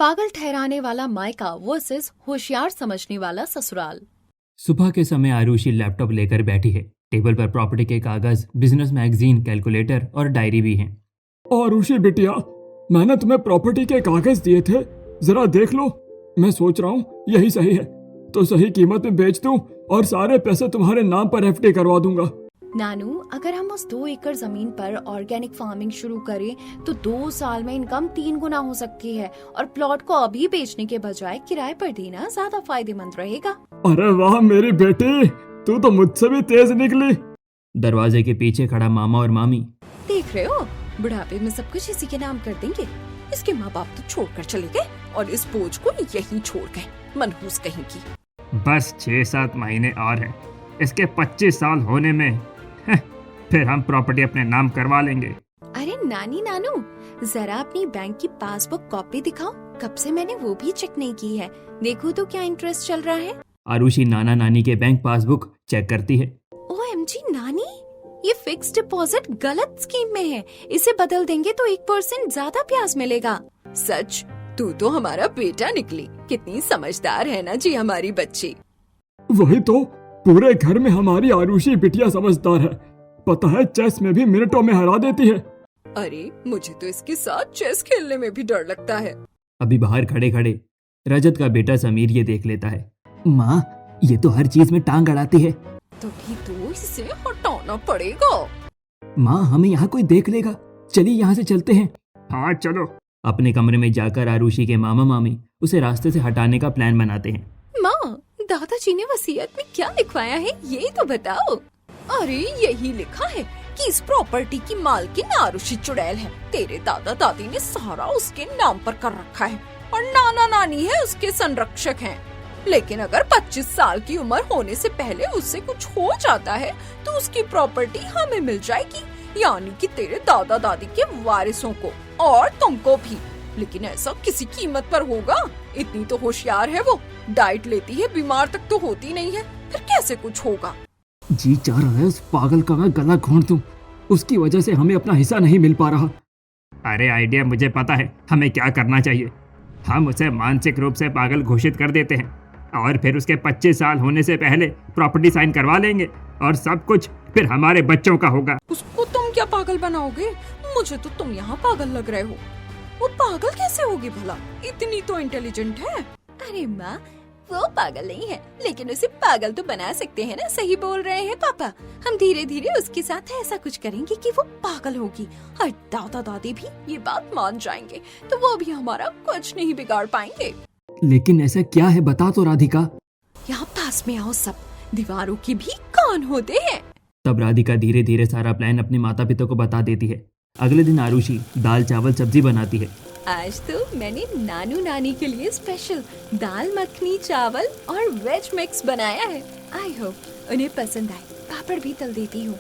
पागल ठहराने वाला मायका वर्सेस होशियार समझने वाला ससुराल। सुबह के समय आरुषि लैपटॉप लेकर बैठी है। टेबल पर प्रॉपर्टी के कागज, बिजनेस मैगजीन, कैलकुलेटर और डायरी भी हैं। आरुषि बिटिया, मैंने तुम्हें प्रॉपर्टी के कागज दिए थे, जरा देख लो। मैं सोच रहा हूँ यही सही है तो सही कीमत में बेच दूं और सारे पैसे तुम्हारे नाम पर एफडी करवा दूंगा। नानू, अगर हम उस 2 एकड़ जमीन पर ऑर्गेनिक फार्मिंग शुरू करें तो 2 साल में इनकम 3 गुना हो सकती है और प्लॉट को अभी बेचने के बजाय किराए पर देना ज्यादा फायदेमंद रहेगा। अरे वाह मेरी बेटी, तू तो मुझसे भी तेज निकली। दरवाजे के पीछे खड़ा मामा और मामी। देख रहे हो, बुढ़ापे में सब कुछ इसी के नाम कर देंगे। इसके माँ बाप तो छोड़कर चले गए और इस बोझ को यहीं छोड़ गए, मनहूस कहीं की। बस 6-7 महीने और हैं। इसके 25 साल होने में फिर हम प्रॉपर्टी अपने नाम करवा लेंगे। अरे नानू, जरा अपनी बैंक की पासबुक कॉपी दिखाओ। कब से मैंने वो भी चेक नहीं की है। देखो तो क्या इंटरेस्ट चल रहा है। आरुषि नाना नानी के बैंक पासबुक चेक करती है। OMG नानी, ये फिक्स डिपॉजिट गलत स्कीम में है। इसे बदल देंगे तो 1% ज्यादा ब्याज मिलेगा। सच, तू तो हमारा बेटा निकली। कितनी समझदार है ना जी हमारी बच्ची। वही तो, पूरे घर में हमारी आरुषि बिटिया समझदार है। पता है, चेस में भी मिनटों में हरा देती है। अरे मुझे तो इसके साथ चेस खेलने में भी डर लगता है। अभी बाहर खड़े खड़े रजत का बेटा समीर ये देख लेता है। माँ, ये तो हर चीज में टांग अड़ाती है। तभी तो इसे हटाना पड़ेगा। माँ, हमें यहाँ कोई देख लेगा। चलिए यहाँ से चलते हैं। हाँ चलो। अपने कमरे में जाकर आरुषि के मामा मामी उसे रास्ते से हटाने का प्लान बनाते हैं। माँ, दादाजी ने वसीयत में क्या लिखवाया है ये तो बताओ। अरे यही लिखा है कि इस प्रॉपर्टी की मालकिन आरुषि चुड़ैल है। तेरे दादा दादी ने सारा उसके नाम पर कर रखा है और नाना नानी है उसके संरक्षक हैं। लेकिन अगर 25 साल की उम्र होने से पहले उससे कुछ हो जाता है तो उसकी प्रॉपर्टी हमें मिल जाएगी, यानी कि तेरे दादा दादी के वारिसों को और तुमको भी। लेकिन ऐसा किसी कीमत पर होगा। इतनी तो होशियार है वो, डाइट लेती है, बीमार तक तो होती नहीं है, फिर कैसे कुछ होगा। जी चाह रहा है उस पागल का मैं गला घोंट दूं। उसकी वजह से हमें अपना हिस्सा नहीं मिल पा रहा। अरे आइडिया मुझे पता है हमें क्या करना चाहिए। हम उसे मानसिक रूप से पागल घोषित कर देते हैं और फिर उसके 25 साल होने से पहले प्रॉपर्टी साइन करवा लेंगे और सब कुछ फिर हमारे बच्चों का होगा। उसको तुम क्या पागल बनाओगे? मुझे तो तुम यहाँ पागल लग रहे हो। वो पागल कैसे होगी भला? इतनी तो इंटेलिजेंट है। अरे माँ, वो पागल नहीं है, लेकिन उसे पागल तो बना सकते हैं ना। सही बोल रहे हैं पापा। हम धीरे धीरे उसके साथ ऐसा कुछ करेंगे कि वो पागल होगी और दादा दादी भी ये बात मान जाएंगे, तो वो भी हमारा कुछ नहीं बिगाड़ पाएंगे। लेकिन ऐसा क्या है, बता तो राधिका। यहाँ पास में आओ सब, दीवारों की भी कान होते हैं। तब राधिका धीरे धीरे सारा प्लान अपने माता पिता को बता देती है। अगले दिन आरुषि दाल चावल सब्जी बनाती है। आज तो मैंने नानू नानी के लिए स्पेशल दाल मखनी चावल और वेज मिक्स बनाया है। आई होप उन्हें पसंद आए। पापड़ भी तल देती हूँ।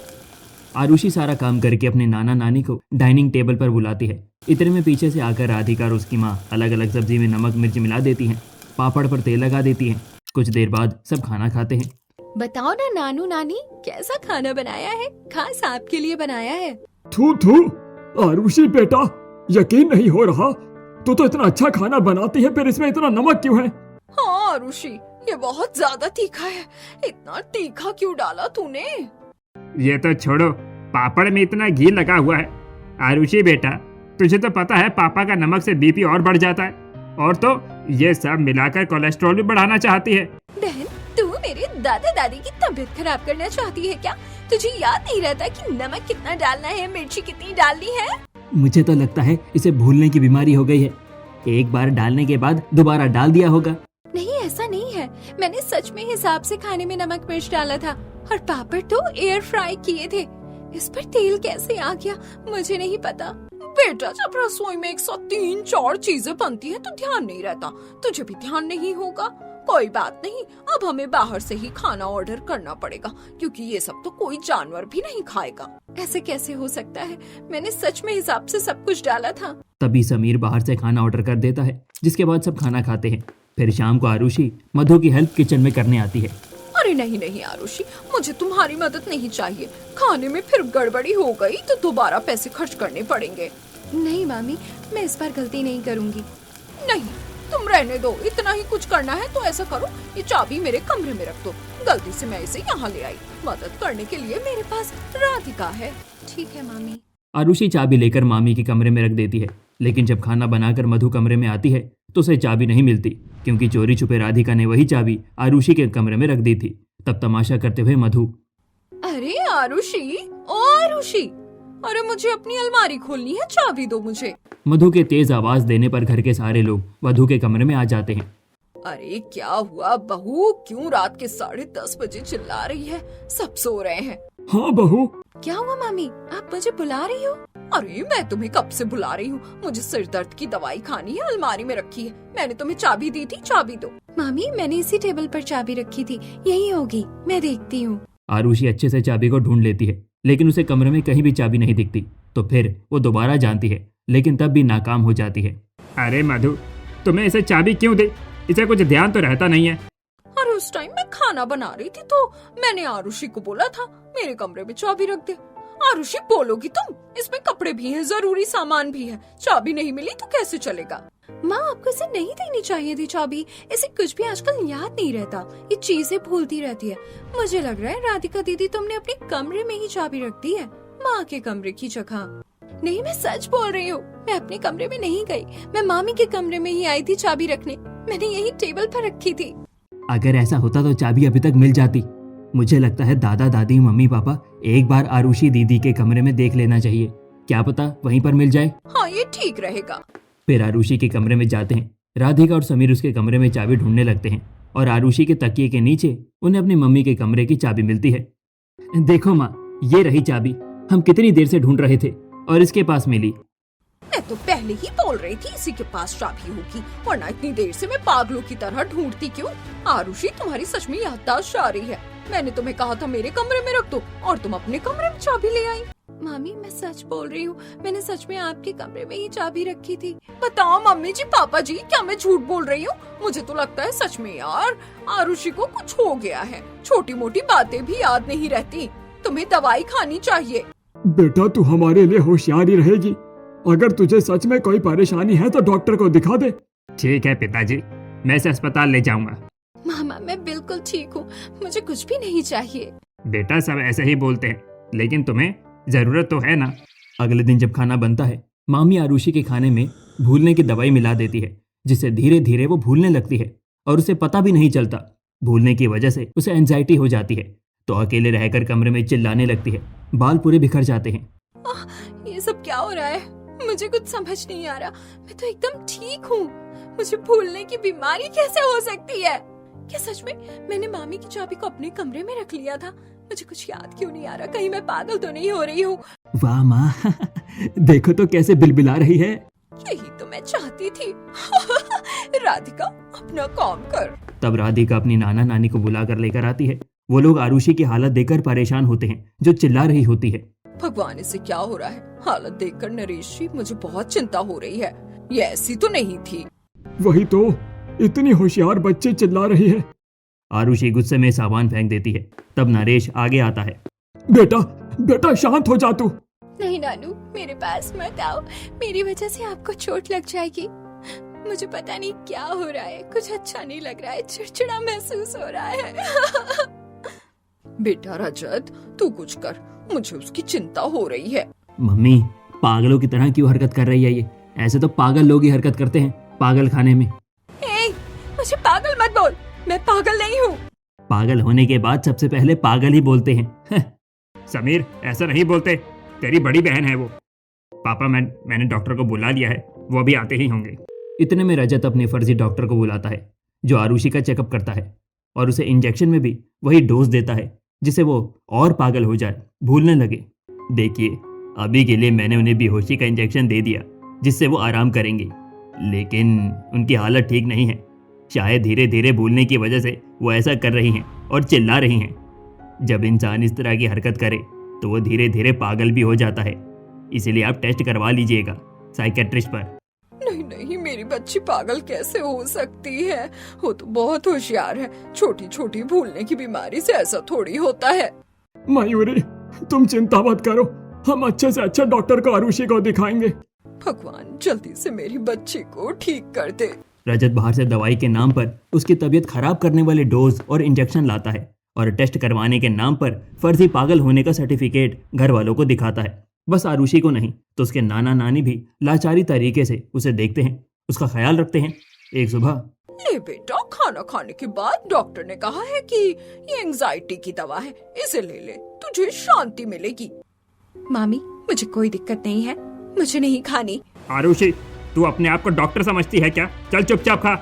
आरुषि सारा काम करके अपने नाना नानी को डाइनिंग टेबल पर बुलाती है। इतने में पीछे से आकर राधिका और उसकी माँ अलग अलग सब्जी में नमक मिर्च मिला देती हैं, पापड़ पर तेल लगा देती हैं। कुछ देर बाद सब खाना खाते हैं। बताओ ना नानू नानी, कैसा खाना बनाया है? खास आपके लिए बनाया है। थू थू, आरुषि बेटा, यकीन नहीं हो रहा। तू तो इतना अच्छा खाना बनाती है, फिर इसमें इतना नमक क्यों है? हाँ आरुषि, ये बहुत ज्यादा तीखा है। इतना तीखा क्यों डाला तूने? ये तो छोड़ो, पापड़ में इतना घी लगा हुआ है। आरुषि बेटा, तुझे तो पता है पापा का नमक से बीपी और बढ़ जाता है, और तो ये सब मिलाकर कोलेस्ट्रॉल भी बढ़ाना चाहती है। बहन, तू मेरे दादा दादी की तबीयत खराब करना चाहती है क्या? तुझे याद नहीं रहता कि नमक कितना डालना है, मिर्ची कितनी डालनी है? मुझे तो लगता है इसे भूलने की बीमारी हो गई है। एक बार डालने के बाद दोबारा डाल दिया होगा। नहीं, ऐसा नहीं है। मैंने सच में हिसाब से खाने में नमक मिर्च डाला था और पापड़ तो एयर फ्राई किए थे। इस पर तेल कैसे आ गया मुझे नहीं पता। बेटा, जब रसोई में 103-4 चीजें बनती हैं तो ध्यान नहीं रहता। तुझे भी ध्यान नहीं होगा। कोई बात नहीं, अब हमें बाहर से ही खाना ऑर्डर करना पड़ेगा, क्योंकि ये सब तो कोई जानवर भी नहीं खाएगा। ऐसे कैसे हो सकता है? मैंने सच में हिसाब से सब कुछ डाला था। तभी समीर बाहर से खाना ऑर्डर कर देता है, जिसके बाद सब खाना खाते हैं। फिर शाम को आरुषि मधु की हेल्प किचन में करने आती है। अरे नहीं नहीं आरुषि, मुझे तुम्हारी मदद नहीं चाहिए। खाने में फिर गड़बड़ी हो गई तो दोबारा पैसे खर्च करने पड़ेंगे। नहीं मामी, मैं इस बार गलती नहीं करूंगी। नहीं, रहने दो, इतना ही कुछ करना है तो ऐसा करो, ये चाबी मेरे कमरे में रख दो। गलती से मैं इसे यहाँ ले आई, मदद करने के लिए मेरे पास राधिका है। ठीक है मामी। आरुषि चाबी लेकर मामी के कमरे में रख देती है, लेकिन जब खाना बनाकर मधु कमरे में आती है तो उसे चाबी नहीं मिलती, क्योंकि चोरी छुपे राधिका ने वही चाबी आरुषि के कमरे में रख दी थी। तब तमाशा करते हुए मधु, अरे आरुषि, ओ आरुषि, अरे मुझे अपनी अलमारी खोलनी है, चाबी दो मुझे। मधु के तेज आवाज देने पर घर के सारे लोग मधु के कमरे में आ जाते हैं। अरे क्या हुआ बहू, क्यों रात के 10:30 बजे चिल्ला रही है? सब सो रहे हैं। हाँ बहू। क्या हुआ मामी, आप मुझे बुला रही हो? अरे मैं तुम्हें कब से बुला रही हूँ, मुझे सिर दर्द की दवाई खानी है, अलमारी में रखी है। मैंने तुम्हें चाबी दी थी, चाबी दो। मामी मैंने इसी टेबल पर चाबी रखी थी, यही होगी, मैं देखती हूँ। आरुषि अच्छे से चाबी को ढूंढ लेती है, लेकिन उसे कमरे में कहीं भी चाबी नहीं दिखती। तो फिर वो दोबारा जानती है, लेकिन तब भी नाकाम हो जाती है। अरे मधु, तुम्हें इसे चाबी क्यों दी? इसे कुछ ध्यान तो रहता नहीं है। अरे उस टाइम मैं खाना बना रही थी तो मैंने आरुषि को बोला था मेरे कमरे में चाबी रख दे। आरुषि बोलोगी तुम, इसमें कपड़े भी हैं, जरूरी सामान भी है, चाबी नहीं मिली तो कैसे चलेगा? माँ आपको इसे नहीं देनी चाहिए थी चाबी, इसे कुछ भी आजकल याद नहीं रहता, ये चीजें भूलती रहती है। मुझे लग रहा है राधिका दीदी तुमने अपने कमरे में ही चाबी रख दी है, माँ के कमरे की जगह। नहीं मैं सच बोल रही हूँ, मैं अपने कमरे में नहीं गई, मैं मामी के कमरे में ही आई थी चाबी रखने, मैंने यही टेबल पर रखी थी। अगर ऐसा होता तो चाबी अभी तक मिल जाती। मुझे लगता है दादा दादी मम्मी पापा एक बार आरुषि दीदी के कमरे में देख लेना चाहिए, क्या पता वहीं पर मिल जाए। हाँ ये ठीक रहेगा। फिर आरुषि के कमरे में जाते हैं। राधिका और समीर उसके कमरे में चाबी ढूंढने लगते हैं और आरुषि के तकिए के नीचे उन्हें अपनी मम्मी के कमरे की चाबी मिलती है। देखो माँ, ये रही चाबी, हम कितनी देर से ढूंढ रहे थे और इसके पास मिली। मैं तो पहले ही बोल रही थी इसी के पास चाबी होगी, वरना इतनी देर से मैं पागलों की तरह ढूंढती क्यों? आरुषि तुम्हारी सच में याददाश्त जा रही है, मैंने तुम्हें कहा था मेरे कमरे में रख दो और तुम अपने कमरे में चाबी ले आई। मामी मैं सच बोल रही हूँ, मैंने सच में आपके कमरे में ही चाबी रखी थी। बताओ मम्मी जी पापा जी, क्या मैं झूठ बोल रही हूँ? मुझे तो लगता है सच में यार, आरुषि को कुछ हो गया है, छोटी मोटी बातें भी याद नहीं रहती, तुम्हें दवाई खानी चाहिए। बेटा तू हमारे लिए होशियार ही रहेगी, अगर तुझे सच में कोई परेशानी है तो डॉक्टर को दिखा दे। ठीक है पिताजी, मैं इसे अस्पताल ले जाऊंगा। मामा मैं बिल्कुल ठीक हूँ, मुझे कुछ भी नहीं चाहिए। बेटा सब ऐसे ही बोलते हैं, लेकिन तुम्हें जरूरत तो है ना। अगले दिन जब खाना बनता है, मामी आरुषि के खाने में भूलने की दवाई मिला देती है, जिससे धीरे धीरे वो भूलने लगती है और उसे पता भी नहीं चलता। भूलने की वजह से उसे एंजाइटी हो जाती है, तो अकेले रहकर कमरे में चिल्लाने लगती है, बाल पूरे बिखर जाते हैं। ये सब क्या हो रहा है, मुझे कुछ समझ नहीं आ रहा, मैं तो एकदम ठीक हूँ, मुझे भूलने की बीमारी कैसे हो सकती है? क्या सच में मैंने मामी की चाबी को अपने कमरे में रख लिया था? मुझे कुछ याद क्यों नहीं आ रहा, कहीं मैं पागल तो नहीं हो रही हूँ? वाह माँ, देखो तो कैसे बिलबिला रही है। यही तो मैं चाहती थी। राधिका अपना काम कर। तब राधिका अपनी नाना नानी को बुलाकर लेकर आती है। वो लोग आरुषि की हालत देखकर परेशान होते हैं, जो चिल्ला रही होती है। भगवान इसे क्या हो रहा है, हालत देखकर नरेश जी मुझे बहुत चिंता हो रही है, ये ऐसी तो नहीं थी। वही तो, इतनी होशियार बच्ची चिल्ला रही है। आरुषि गुस्से में सामान फेंक देती है। तब नरेश आगे आता है। बेटा बेटा शांत हो जा तू। नहीं नानू, मेरे पास मत आओ, मेरी वजह से आपको चोट लग जाएगी। मुझे पता नहीं क्या हो रहा है, कुछ अच्छा नहीं लग रहा है, चिड़चिड़ा महसूस हो रहा है। बेटा रजत तू कुछ कर, मुझे उसकी चिंता हो रही है। मम्मी पागलों की तरह क्यों हरकत कर रही है ये? ऐसे तो पागल लोग ही हरकत करते हैं पागल खाने में। मुझे पागल मत बोल, मैं पागल नहीं हूँ। पागल होने के बाद सबसे पहले पागल ही बोलते हैं। समीर ऐसा नहीं बोलते, तेरी बड़ी बहन है वो। पापा मैंने डॉक्टर को बुला लिया है, वो अभी आते ही होंगे। इतने में रजत अपने फर्जी डॉक्टर को बुलाता है, जो आरुषि का चेकअप करता है और उसे इंजेक्शन में भी वही डोज देता है, जिससे वो और पागल हो जाए, भूलने लगे। देखिए अभी के लिए मैंने उन्हें बेहोशी का इंजेक्शन दे दिया, जिससे वो आराम करेंगे, लेकिन उनकी हालत ठीक नहीं है। शायद धीरे धीरे भूलने की वजह से वो ऐसा कर रही हैं और चिल्ला रही हैं। जब इंसान इस तरह की हरकत करे तो वो धीरे धीरे पागल भी हो जाता है, इसीलिए आप टेस्ट करवा लीजिएगा साइकेट्रिस्ट पर। नहीं नहीं, मेरी बच्ची पागल कैसे हो सकती है, वो तो बहुत होशियार है, छोटी छोटी भूलने की बीमारी से ऐसा थोड़ी होता है। मयूरी तुम चिंता मत करो, हम अच्छे से अच्छा डॉक्टर को आरुषि को दिखाएंगे। भगवान जल्दी से मेरी बच्ची को ठीक कर दे। रजत बाहर से दवाई के नाम पर उसकी तबीयत खराब करने वाले डोज और इंजेक्शन लाता है और टेस्ट करवाने के नाम पर फर्जी पागल होने का सर्टिफिकेट घर वालों को दिखाता है। बस आरुषि को नहीं तो उसके नाना नानी भी लाचारी तरीके से उसे देखते हैं, उसका ख्याल रखते हैं। एक सुबह, ले बेटा, खाना खाने के बाद डॉक्टर ने कहा है कि ये एंजाइटी की दवा है, इसे ले ले, तुझे शांति मिलेगी। मामी, मुझे कोई दिक्कत नहीं है, मुझे नहीं खानी। आरुषि, तू अपने आप को डॉक्टर समझती है क्या? चल चुपचाप खा।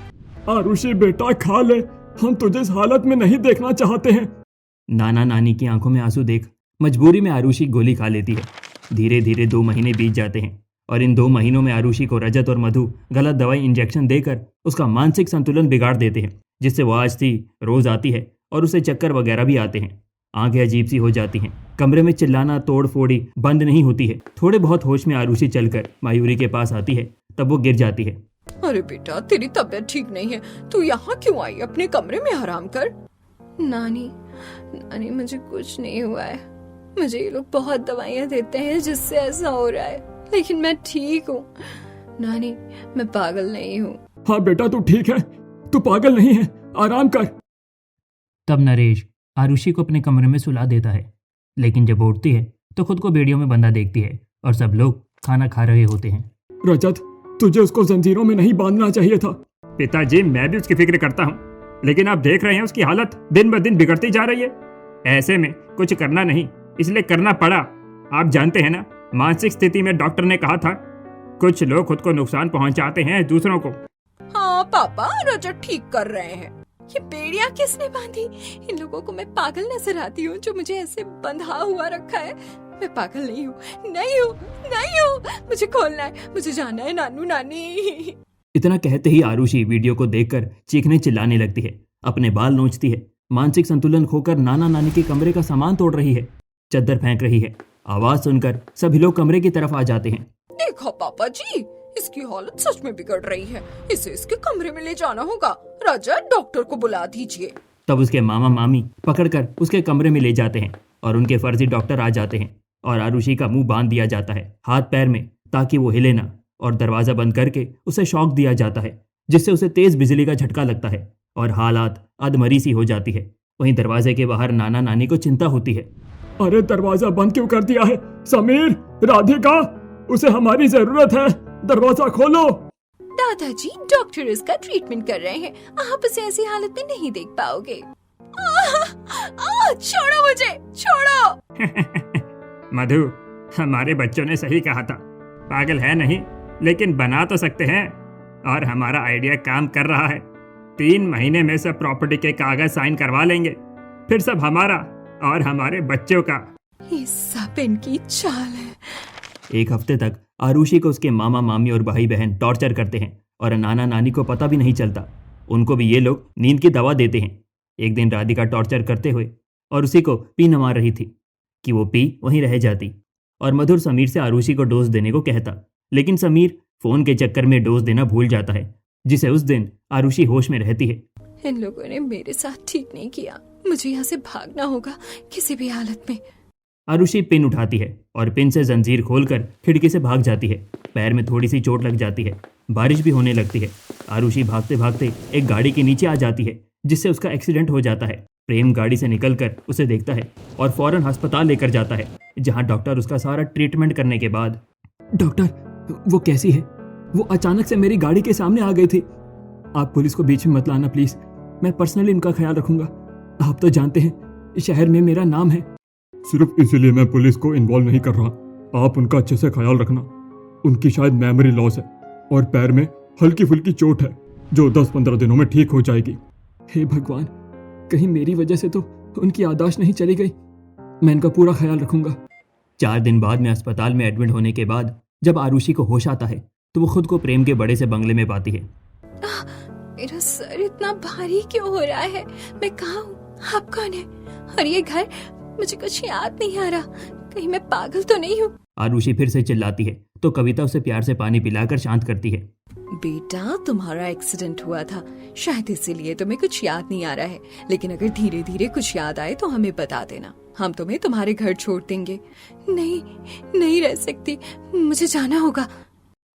आरुषि बेटा खा ले, हम तुझे इस हालत में नहीं देखना चाहते हैं। नाना नानी की आंखों में आंसू देख मजबूरी में आरुषि गोली खा लेती है। धीरे धीरे 2 महीने बीत जाते हैं और इन 2 महीनों में आरुषि को रजत और मधु गलत दवाई इंजेक्शन देकर उसका मानसिक संतुलन बिगाड़ देते हैं, जिससे वो आज थी रोज आती है और उसे चक्कर वगैरह भी आते हैं। आंखें अजीब सी हो जाती हैं, कमरे में चिल्लाना तोड़ फोड़ी बंद नहीं होती है। थोड़े बहुत होश में आरुषि चलकर मायूरी के पास आती है, तब वो गिर जाती है। अरे बेटा, तेरी तबीयत ठीक नहीं है, तू यहाँ क्यों आई? अपने कमरे में आराम कर। नानी, मुझे कुछ नहीं हुआ है, मुझे ये लोग बहुत दवाइयाँ देते हैं जिससे ऐसा हो रहा है, लेकिन मैं ठीक हूँ। नानी, मैं पागल नहीं हूँ। हाँ बेटा तू ठीक है, तू पागल नहीं है, आराम कर। तब नरेश आरुषि को अपने कमरे में सुला देता है, लेकिन जब उठती है तो खुद को बेड़ियों में बंधा देखती है और सब लोग खाना खा रहे होते हैं। रजत, तुझे उसको जंजीरों में नहीं बांधना चाहिए था। पिताजी, मैं भी उसकी फिक्र करता हूँ, लेकिन आप देख रहे हैं उसकी हालत दिन ब दिन बिगड़ती जा रही है। ऐसे में कुछ करना नहीं, इसलिए करना पड़ा। आप जानते हैं ना, मानसिक स्थिति में डॉक्टर ने कहा था कुछ लोग खुद को नुकसान पहुंचाते हैं दूसरों को। हाँ पापा, रजत ठीक कर रहे हैं। ये बेड़ियाँ किसने बांधी? इन लोगों को मैं पागल नजर आती हूँ जो मुझे ऐसे बंधा हुआ रखा है। मैं पागल नहीं हूँ, नहीं हूँ, नहीं हूँ। मुझे खोलना है, मुझे जाना है नानू नानी। इतना कहते ही आरुषि वीडियो को देखकर चीखने चिल्लाने लगती है, अपने बाल नोचती है, मानसिक संतुलन खोकर नाना नानी के कमरे का सामान तोड़ रही है, चद्दर फेंक रही है। आवाज सुनकर सभी लोग कमरे की तरफ आ जाते हैं। देखो पापा जी, इसकी हालत सच में बिगड़ रही है, इसे इसके कमरे में ले जाना होगा। रजत, डॉक्टर को बुला दीजिए। तब उसके मामा मामी पकड़कर उसके कमरे में ले जाते हैं और उनके फर्जी डॉक्टर आ जाते हैं और आरुषि का मुंह बांध दिया जाता है हाथ पैर में, ताकि वो हिले ना, और दरवाजा बंद करके उसे शॉक दिया जाता है, जिससे उसे तेज बिजली का झटका लगता है और हालात अधमरी सी हो जाती है। वहीं दरवाजे के बाहर नाना नानी को चिंता होती है। अरे दरवाजा बंद क्यों कर दिया है? समीर, राधिका, उसे हमारी जरूरत है, दरवाजा खोलो। दादाजी, डॉक्टर इसका ट्रीटमेंट कर रहे हैं, आप उसे ऐसी हालत में नहीं देख पाओगे। छोड़ो मुझे, छोड़ो। मधु, हमारे बच्चों ने सही कहा था, पागल है नहीं लेकिन बना तो सकते हैं, और हमारा आइडिया काम कर रहा है। 3 महीने में सब प्रॉपर्टी के कागज साइन करवा लेंगे, फिर सब हमारा और हमारे बच्चों का। ये सब इनकी चाल है। 1 हफ्ते तक आरुषि को उसके मामा मामी और भाई बहन टॉर्चर करते हैं और नाना नानी को पता भी नहीं चलता। उनको भी ये लोग नींद की दवा देते हैं। एक दिन राधिका टॉर्चर करते हुए और उसी को पी न मार रही थी कि वो पी वहीं रह जाती, और मधुर समीर से आरुषि को डोज देने को कहता, लेकिन समीर फोन के चक्कर में डोज देना भूल जाता है, जिसे उस दिन आरुषि होश में रहती है। इन लोगों ने मेरे साथ ठीक नहीं किया, मुझे यहाँ से भागना होगा किसी भी हालत में। आरुषि पिन उठाती है और पिन से जंजीर खोलकर खिड़की से भाग जाती है। पैर में थोड़ी सी चोट लग जाती है, बारिश भी होने लगती है। आरुषि भागते भागते एक गाड़ी के नीचे आ जाती है, जिससे उसका एक्सीडेंट हो जाता है। प्रेम गाड़ी से निकलकर उसे देखता है और फौरन अस्पताल लेकर जाता है, जहां डॉक्टर उसका सारा ट्रीटमेंट करने के बाद, डॉक्टर, वो कैसी है? वो अचानक से मेरी गाड़ी के सामने आ गई थी। आप पुलिस को बीच में मत लाना प्लीज, मैं पर्सनली इनका ख्याल रखूंगा। आप तो जानते हैं शहर में मेरा नाम है। सिर्फ इसीलिए मैं पुलिस को इन्वॉल्व नहीं कर रहा। आप उनका अच्छे से ख्याल रखना। उनकी शायद मेमोरी लॉस है और पैर में हल्की फुल्की चोट है, जो 10-15 दिनों में ठीक हो जाएगी। हे भगवान, कहीं मेरी वजह से तो उनकी याददाश्त नहीं चली गई। मैं इनका पूरा ख्याल रखूंगा। 4 दिन बाद में अस्पताल में एडमिट होने के बाद जब आरुषि को होश आता है तो वो खुद को प्रेम के बड़े से बंगले में पाती है। मेरा सर इतना भारी क्यों हो रहा है? मैं कहाँ हूँ? आप कौन है? और ये घर? मुझे कुछ याद नहीं आ रहा, कहीं मैं पागल तो नहीं हूँ? आरुषि फिर से चिल्लाती है तो कविता उसे प्यार से पानी पिलाकर शांत करती है। बेटा, तुम्हारा एक्सीडेंट हुआ था, शायद इसीलिए तुम्हें कुछ याद नहीं आ रहा है, लेकिन अगर धीरे धीरे कुछ याद आए तो हमें बता देना, हम तुम्हें तुम्हारे घर छोड़ देंगे। नहीं, नहीं रह सकती, मुझे जाना होगा।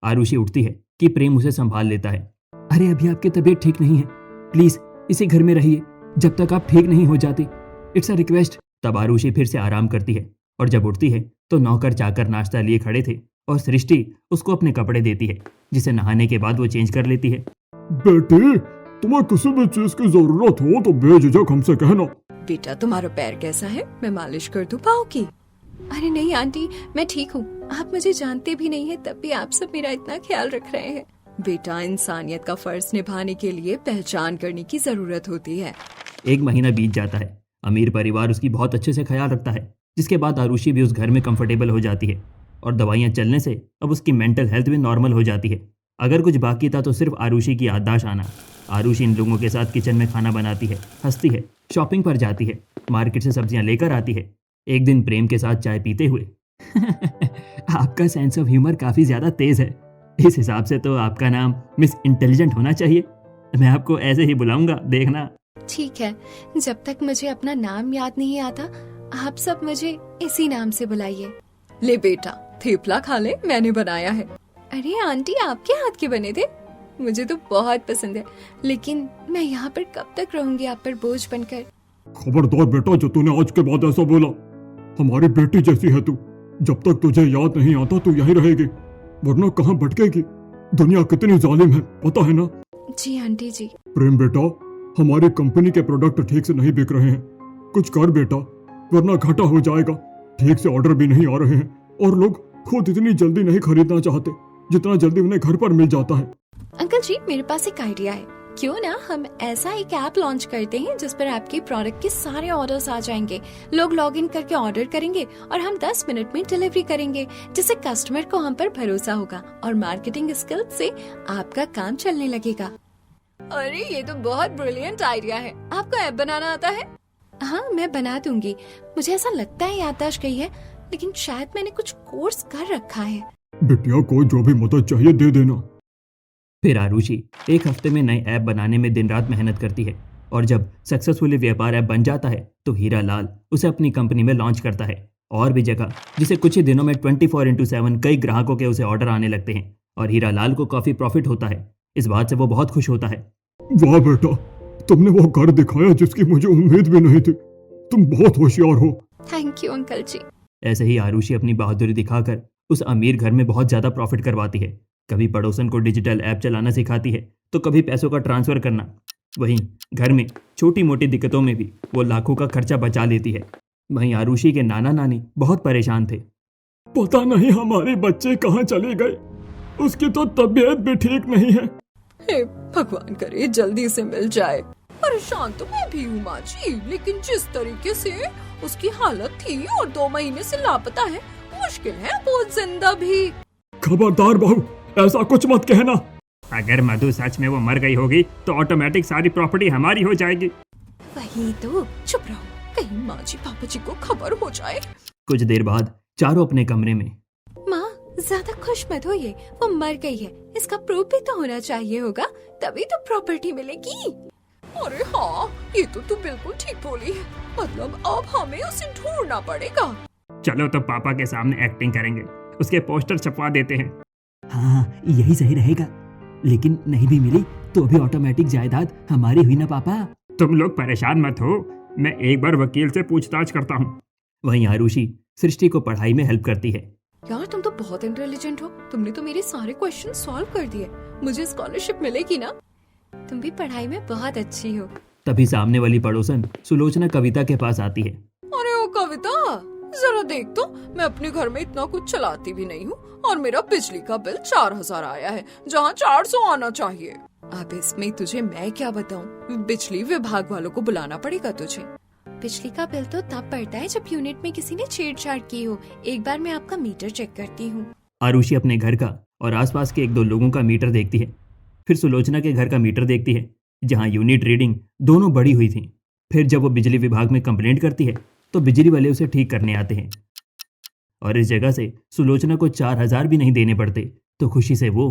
आरुषि उठती है कि प्रेम उसे संभाल लेता है। अरे अभी आपकी तबीयत ठीक नहीं है, प्लीज इसी घर में रहिए जब तक आप ठीक नहीं हो जाती, इट्स अ रिक्वेस्ट। तब आरुषि फिर से आराम करती है और जब उठती है तो नौकर चाकर नाश्ता लिए खड़े थे और सृष्टि उसको अपने कपड़े देती है, जिसे नहाने के बाद वो चेंज कर लेती है। बेटी, तुम्हें किसी भी चीज की जरूरत हो तो बेझिझक हमसे कहना। बेटा तुम्हारा पैर कैसा है, मैं मालिश कर दूं पाँव की? अरे नहीं आंटी, मैं ठीक हूँ। आप मुझे जानते भी नहीं है, तब भी आप सब मेरा इतना ख्याल रख रहे हैं। बेटा, इंसानियत का फर्ज निभाने के लिए पहचान करने की जरूरत होती है। 1 महीना बीत जाता है। अमीर परिवार उसकी बहुत अच्छे से ख्याल रखता है, जिसके बाद आरुषि भी उस घर में कंफर्टेबल हो जाती है और दवाइयाँ चलने से अब उसकी मेंटल हेल्थ भी नॉर्मल हो जाती है। अगर कुछ बाकी था तो सिर्फ आरुषि की याददाश्त आना। आरुषि इन लोगों के साथ किचन में खाना बनाती है, हंसती है, शॉपिंग पर जाती है, मार्केट से सब्जियां लेकर आती है। एक दिन प्रेम के साथ चाय पीते हुए आपका सेंस ऑफ ह्यूमर काफी ज्यादा तेज है, इस हिसाब से तो आपका नाम मिस इंटेलिजेंट होना चाहिए। मैं आपको ऐसे ही बुलाऊंगा, देखना। ठीक है, जब तक मुझे अपना नाम याद नहीं आता आप सब मुझे इसी नाम से बुलाइए। ले बेटा, थेपला खा ले, मैंने बनाया है। अरे आंटी, आपके हाथ के बने थे? मुझे तो बहुत पसंद है, लेकिन मैं यहाँ पर कब तक रहूंगी आप पर बोझ बनकर? खबरदार बेटा, जो तूने आज के बाद ऐसा बोला। हमारी बेटी जैसी है तू, जब तक तुझे याद नहीं आता तू यहीं रहेगी, वरना कहाँ भटकेगी। दुनिया कितनी जालिम है, पता है ना? जी आंटी जी। प्रेम बेटा, हमारी कंपनी के प्रोडक्ट ठीक से नहीं बिक रहे हैं, कुछ कर बेटा, वरना घाटा हो जाएगा। ठीक से ऑर्डर भी नहीं आ रहे हैं और लोग खुद इतनी जल्दी नहीं खरीदना चाहते जितना जल्दी उन्हें घर पर मिल जाता है। अंकल जी, मेरे पास एक आइडिया है। क्यों ना हम ऐसा एक ऐप लॉन्च करते हैं जिस पर आपके प्रोडक्ट के सारे ऑर्डर्स आ जाएंगे। लोग लॉग इन करके ऑर्डर करेंगे और हम 10 मिनट में डिलीवरी करेंगे, जिससे कस्टमर को हम पर भरोसा होगा और मार्केटिंग स्किल से आपका काम चलने लगेगा। अरे ये तो बहुत ब्रिलियंट आइडिया है। आपको ऐप बनाना आता है? हाँ, मैं बना दूंगी। मुझे ऐसा लगता है याददाश्त गई है, लेकिन शायद मैंने कुछ कोर्स कर रखा है। बिटिया को जो भी मदद चाहिए दे देना। फिर आरुषि 1 हफ्ते में नए ऐप बनाने में दिन रात मेहनत करती है और जब सक्सेसफुली व्यापार ऐप बन जाता है तो हीरा लाल उसे अपनी कंपनी में लॉन्च करता है और भी जगह, जिसे कुछ ही दिनों में 24/7 कई ग्राहकों के उसे ऑर्डर आने लगते हैं और हीरा लाल को काफी प्रॉफिट होता है। इस बात से वो बहुत खुश होता है। वाह बेटा, तुमने वो घर दिखाया जिसकी मुझे उम्मीद भी नहीं थी। तुम बहुत होशियार हो। थैंक यू अंकल जी। ऐसे ही आरुषि अपनी बहादुरी दिखाकर उस अमीर घर में बहुत ज्यादा प्रॉफिट करवाती है। कभी पड़ोसन को डिजिटल ऐप चलाना सिखाती है तो कभी पैसों का ट्रांसफर करना। वहीं घर में छोटी मोटी दिक्कतों में भी वो लाखों का खर्चा बचा लेती है। वहीं आरुषि के नाना नानी बहुत परेशान थे। पता नहीं हमारे बच्चे कहाँ चले गए, उसकी तो तबीयत भी ठीक नहीं है। हे भगवान करे जल्दी से मिल जाए। परेशान तो मैं भी हूँ माँ जी, लेकिन जिस तरीके से उसकी हालत थी और 2 महीने से लापता है, मुश्किल है वो जिंदा भी। खबरदार बहू, ऐसा कुछ मत कहना। अगर मधु सच में वो मर गई होगी तो ऑटोमेटिक सारी प्रॉपर्टी हमारी हो जाएगी। वही तो, चुप रहो, कहीं माँ जी पापा जी को खबर हो जाए। कुछ देर बाद चारों अपने कमरे में। माँ, ज्यादा खुश मत होइए, वो मर गई है, इसका प्रूफ भी तो होना चाहिए होगा, तभी तो प्रॉपर्टी मिलेगी। अरे हाँ, ये तो तू बिल्कुल ठीक बोली है। मतलब अब हमें उसे ढूंढना पड़ेगा। चलो तो पापा के सामने एक्टिंग करेंगे, उसके पोस्टर छपवा देते हैं। हाँ, यही सही रहेगा, लेकिन नहीं भी मिली तो अभी ऑटोमेटिक जायदाद हमारी हुई ना पापा। तुम लोग परेशान मत हो, मैं एक बार वकील से पूछताछ करता हूँ। वहीं आरुषि सृष्टि को पढ़ाई में हेल्प करती है। यार तुम तो बहुत इंटेलिजेंट हो, तुमने तो मेरे सारे क्वेश्चन सॉल्व कर दिए। मुझे स्कॉलरशिप मिलेगी ना? तुम भी पढ़ाई में बहुत अच्छी हो। तभी सामने वाली पड़ोसन सुलोचना कविता के पास आती है। अरे ओ कविता, जरा देख तो, मैं अपने घर में इतना कुछ चलाती भी नहीं हूँ और मेरा बिजली का बिल 4000 आया है, जहाँ 400 आना चाहिए। अब इसमें तुझे मैं क्या बताऊँ, बिजली विभाग वालों को बुलाना पड़ेगा तुझे। बिजली का बिल तो तब पड़ता है जब यूनिट में किसी ने छेड़छाड़ की हो। एक बार मैं आपका मीटर चेक करती हूँ। आरुषि अपने घर का और आसपास के 1-2 लोगों का मीटर देखती है, फिर सुलोचना के घर का मीटर देखती है जहाँ यूनिट रीडिंग दोनों बढ़ी हुई थी। फिर जब वो बिजली विभाग में कंप्लेंट करती है तो बिजली वाले उसे ठीक करने आते हैं और इस जगह से सुलोचना को 4000 भी नहीं देने पड़ते तो खुशी से वो।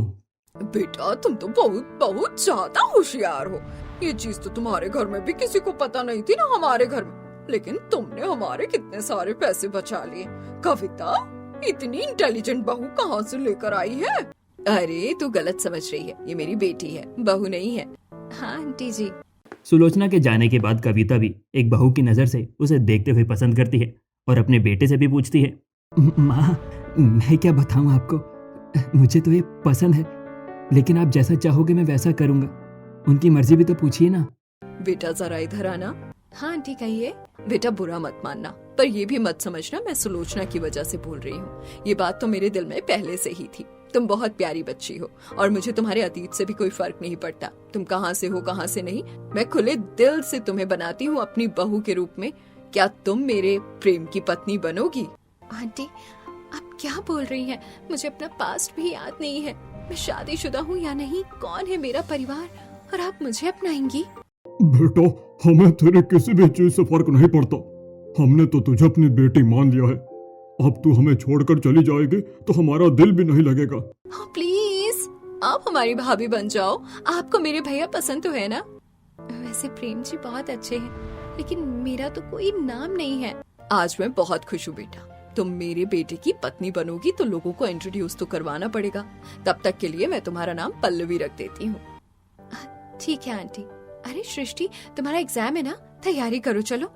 बेटा तुम तो बहुत बहुत ज्यादा होशियार हो। ये चीज तो तुम्हारे घर में भी किसी को पता नहीं थी ना, हमारे घर में, लेकिन तुमने हमारे कितने सारे पैसे बचा लिए। कविता, इतनी इंटेलिजेंट बहू कहाँ से लेकर आई है? अरे तू गलत समझ रही है, ये मेरी बेटी है, बहू नहीं है। हाँ आंटी जी। सुलोचना के जाने के बाद कविता भी एक बहू की नज़र से उसे देखते हुए पसंद करती है और अपने बेटे से भी पूछती है, माँ मैं क्या बताऊँ आपको, मुझे तो ये पसंद है, लेकिन आप जैसा चाहोगे मैं वैसा करूँगा। उनकी मर्जी भी तो पूछिए ना। बेटा जरा इधर आना। हाँ आंटी कहिए। बेटा बुरा मत मानना, पर ये भी मत समझना मैं सुलोचना की वजह से बोल रही हूँ। ये बात तो मेरे दिल में पहले से ही थी। तुम बहुत प्यारी बच्ची हो और मुझे तुम्हारे अतीत से भी कोई फर्क नहीं पड़ता। तुम कहाँ से हो कहाँ से नहीं, मैं खुले दिल से तुम्हें बनाती हूँ अपनी बहू के रूप में। क्या तुम मेरे प्रेम की पत्नी बनोगी? आंटी आप क्या बोल रही हैं? मुझे अपना पास्ट भी याद नहीं है। मैं शादीशुदा हूँ या नहीं, कौन है मेरा परिवार, और आप मुझे अपनाएंगी? बेटा हमें तेरे किसी भी चीज से फर्क नहीं पड़ता। हमने तो तुझे अपनी बेटी मान लिया है। अब तू हमें छोड़कर चली जाएगी तो हमारा दिल भी नहीं लगेगा। हाँ प्लीज आप हमारी भाभी बन जाओ। आपको मेरे भैया पसंद तो है ना? वैसे प्रेम जी बहुत अच्छे हैं, लेकिन मेरा तो कोई नाम नहीं है। आज मैं बहुत खुश हूँ बेटा। तुम मेरे बेटे की पत्नी बनोगी तो लोगों को इंट्रोड्यूस तो करवाना पड़ेगा। तब तक के लिए मैं तुम्हारा नाम पल्लवी रख देती हूँ। ठीक है आंटी। अरे सृष्टि तुम्हारा एग्जाम है ना, तैयारी करो चलो।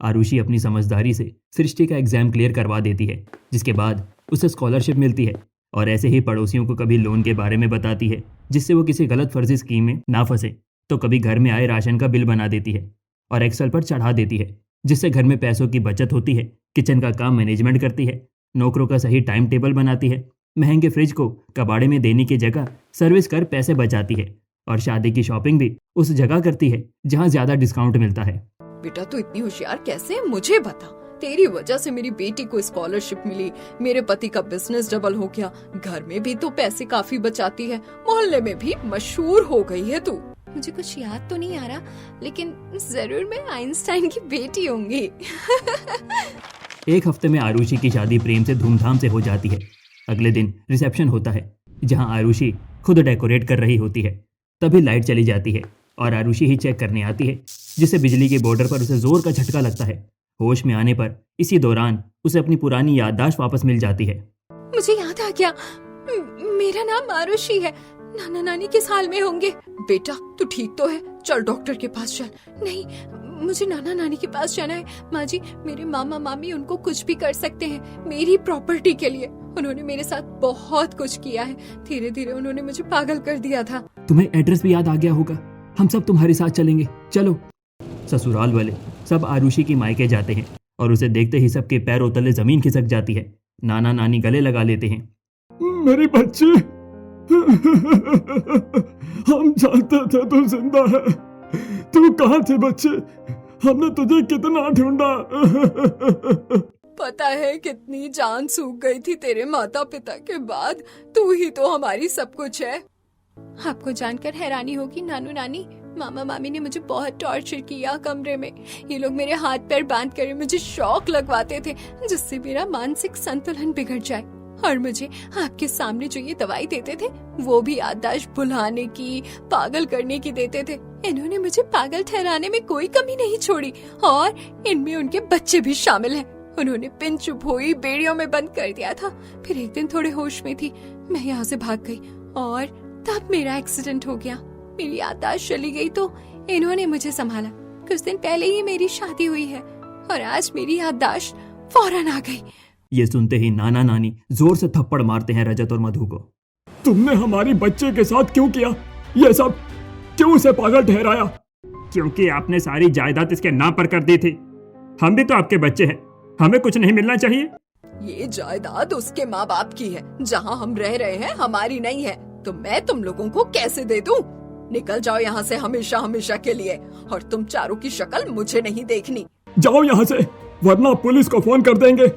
आरुषि अपनी समझदारी से सृष्टि का एग्जाम क्लियर करवा देती है, जिसके बाद उसे स्कॉलरशिप मिलती है और ऐसे ही पड़ोसियों को कभी लोन के बारे में बताती है जिससे वो किसी गलत फर्जी स्कीम में ना फंसे, तो कभी घर में आए राशन का बिल बना देती है और एक्सेल पर चढ़ा देती है, जिससे घर में पैसों की बचत होती है। किचन का काम मैनेजमेंट करती है, नौकरों का सही टाइम टेबल बनाती है, महंगे फ्रिज को कबाड़े में देने की जगह सर्विस कर पैसे बचाती है और शादी की शॉपिंग भी उस जगह करती है जहाँ ज्यादा डिस्काउंट मिलता है। बेटा तू इतनी होशियार कैसे, मुझे बता। तेरी वजह से मेरी बेटी को स्कॉलरशिप मिली, मेरे पति का बिजनेस डबल हो गया, घर में भी तो पैसे काफी बचाती है, मोहल्ले में भी मशहूर हो गई है तू। मुझे कुछ याद तो नहीं आ रहा, लेकिन जरूर मैं आइंस्टाइन की बेटी होंगी। एक हफ्ते में आरुषि की शादी प्रेम से धूमधाम से हो जाती है। अगले दिन रिसेप्शन होता है जहां आरुषि खुद डेकोरेट कर रही होती है। तभी लाइट चली जाती है और आरुषि ही चेक करने आती है, जिससे बिजली के बॉर्डर पर उसे जोर का झटका लगता है। होश में आने पर इसी दौरान उसे अपनी पुरानी याददाश्त वापस मिल जाती है। मुझे याद आ गया, मेरा नाम आरुषि है। नाना नानी किस हाल में होंगे? बेटा तू ठीक तो है? चल डॉक्टर के पास चल। नहीं, मुझे नाना नानी के पास जाना है। माँ जी, मेरे मामा मामी उनको कुछ भी कर सकते हैं मेरी प्रॉपर्टी के लिए। उन्होंने मेरे साथ बहुत कुछ किया है। धीरे धीरे उन्होंने मुझे पागल कर दिया था। तुम्हें एड्रेस भी याद आ गया होगा, हम सब तुम्हारे साथ चलेंगे, चलो। ससुराल वाले सब आरुषि की मायके जाते हैं और उसे देखते ही सबके पैरों तले जमीन खिसक जाती है। नाना नानी गले लगा लेते हैं। मेरी बच्ची, हम जानते थे तू जिंदा है। तू कहाँ थी बच्चे? हमने तुझे कितना ढूंढा। पता है कितनी जान सूख गई थी तेरे माता पिता के बाद। तू ही तो हमारी सब कुछ है। आपको जानकर हैरानी होगी नानू नानी, मामा मामी ने मुझे बहुत टॉर्चर किया कमरे में। ये लोग मेरे हाथ पैर बांध कर मुझे शॉक लगवाते थे, जिससे मेरा मानसिक संतुलन बिगड़ जाए। और मुझे आपके सामने जो ये दवाई देते थे वो भी याददाश्त भुलाने की, पागल करने की देते थे। इन्होंने मुझे पागल ठहराने में कोई कमी नहीं छोड़ी और इनमें उनके बच्चे भी शामिल हैं। उन्होंने पिन चुप हुई बेड़ियों में बंद कर दिया था। फिर एक दिन थोड़े होश में थी, मैं यहाँ से भाग गई और तब मेरा एक्सीडेंट हो गया। मेरी याददाश्त चली गई तो इन्होंने मुझे संभाला। कुछ दिन पहले ही मेरी शादी हुई है और आज मेरी याददाश्त फौरन आ गई। ये सुनते ही नाना नानी जोर से थप्पड़ मारते हैं रजत और मधु को। तुमने हमारी बच्चे के साथ क्यों किया ये सब? क्यों उसे पागल ठहराया? क्योंकि आपने सारी जायदाद इसके नाम पर कर दी थी। हम भी तो आपके बच्चे हैं, हमें कुछ नहीं मिलना चाहिए? ये जायदाद उसके माँ बाप की है, जहाँ हम रह रहे हैं हमारी नहीं है। तो मैं तुम लोगों को कैसे दे दूं? निकल जाओ यहाँ से हमेशा हमेशा के लिए, और तुम चारों की शक्ल मुझे नहीं देखनी। जाओ यहाँ से, वरना पुलिस को फोन कर देंगे।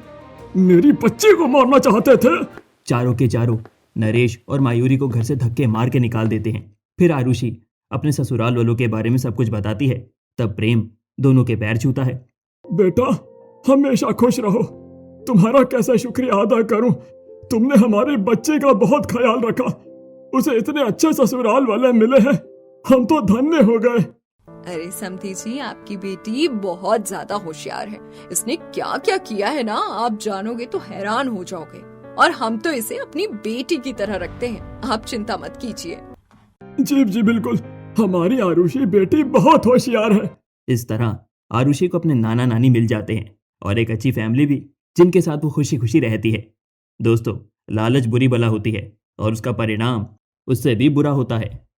मेरी बच्ची को मारना चाहते थे। चारों के चारों नरेश और मायूरी को घर से धक्के मार के निकाल देते हैं। फिर आरुषि अपने ससुराल वालों के बारे में सब कुछ बताती है। तब प्रेम दोनों के पैर छूता है। बेटा हमेशा खुश रहो। तुम्हारा कैसा शुक्रिया अदा करूं? तुमने हमारे बच्चे का बहुत ख्याल रखा। उसे इतने अच्छे ससुराल वाले मिले हैं, हम तो धन्य हो गए। अरे समधी जी, आपकी बेटी बहुत ज्यादा होशियार है। इसने क्या क्या किया है ना, आप जानोगे तो हैरान हो जाओगे। और हम तो इसे अपनी बेटी की तरह रखते हैं। आप चिंता मत कीजिए। जी जी बिल्कुल, हमारी आरुषि बेटी बहुत होशियार है। इस तरह आरुषि को अपने नाना नानी मिल जाते हैं और एक अच्छी फैमिली भी, जिनके साथ वो खुशी खुशी रहती है। दोस्तों, लालच बुरी बला होती है और उसका परिणाम उससे भी बुरा होता है।